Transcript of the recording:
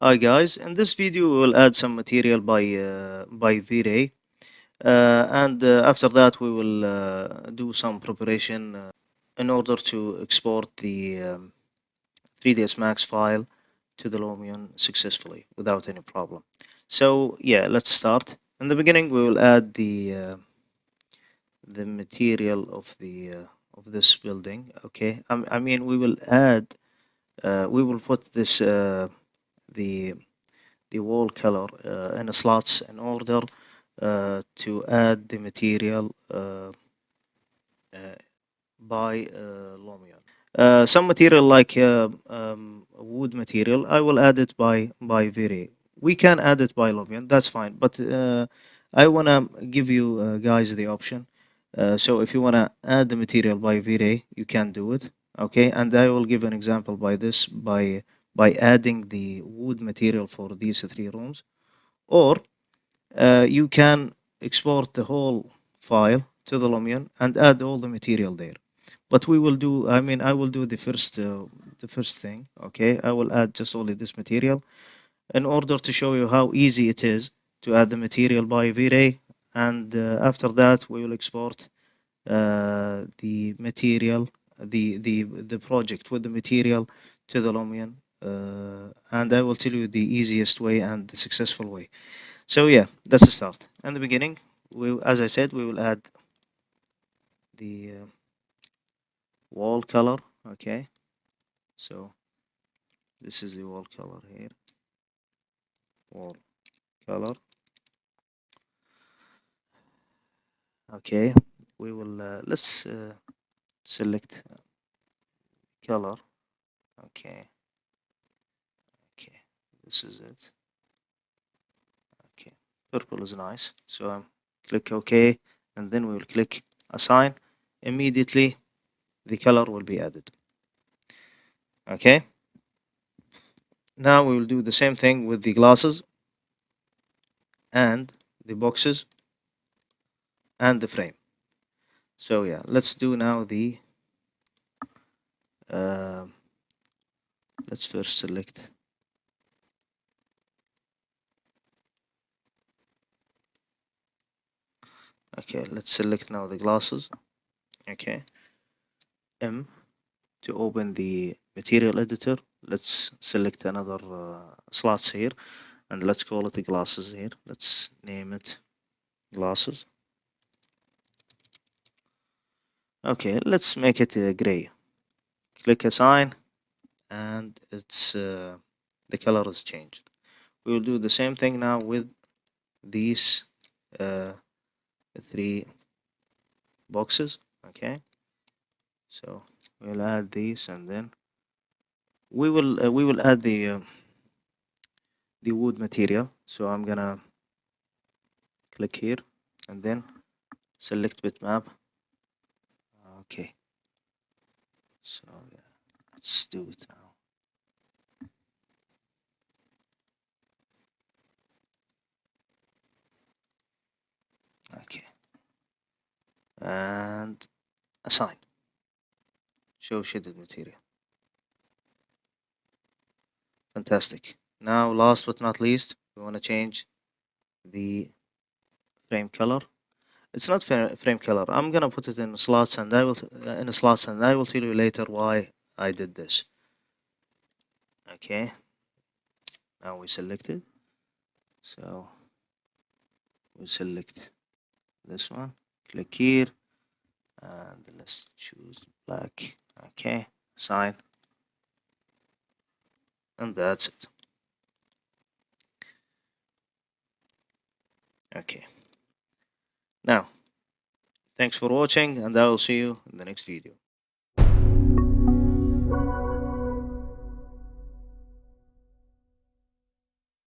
Hi guys, in this video we will add some material by V-Ray, and after that we will do some preparation in order to export the 3ds Max file to the Lumion successfully without any problem. So yeah, let's start. In the beginning we will add the material of this building. Okay, I mean we will put this the wall color in slots in order to add the material by Lumion. Some material like wood material, I will add it by V-Ray. We can add it by Lumion, that's fine. But I wanna give you guys the option. So if you wanna add the material by V-Ray, you can do it. Okay, and I will give an example by this by adding the wood material for these three rooms, or you can export the whole file to the Lumion and add all the material there. But we will do, I mean, I will do the first thing. Okay, I will add just only this material in order to show you how easy it is to add the material by V-Ray, and after that we will export the material, the project with the material to the Lumion, and I will tell you the easiest way and the successful way. So yeah, that's the start. In the beginning, as I said, we will add the wall color. Okay, so this is the wall color here. Wall color. Okay, we will let's select color. Okay, okay, this is it. Okay, purple is nice. So click OK, and then we will click assign. Immediately, the color will be added. Okay. Now we will do the same thing with the glasses and the boxes and the frame. So yeah, let's do now the uh, let's first select okay, let's select now the glasses. Okay, M to open the material editor. Let's select another slots here, and let's call it the glasses here. Let's name it glasses. Okay, let's make it gray. Click assign, and it's the color is changed. We will do the same thing now with these three boxes. Okay, so we'll add these, and then we will add the wood material. So I'm gonna click here and then select bitmap. Okay, so yeah, let's do it now. Okay, and assign, show shaded material. Fantastic. Now, last but not least, we want to change the frame color. It's not frame color. I'm gonna put it in slots, and I will in slots, and I will tell you later why I did this. Okay. Now we select it. So we select this one. Click here, and let's choose black. Okay. Sign, and that's it. Okay. Now, thanks for watching, and I will see you in the next video.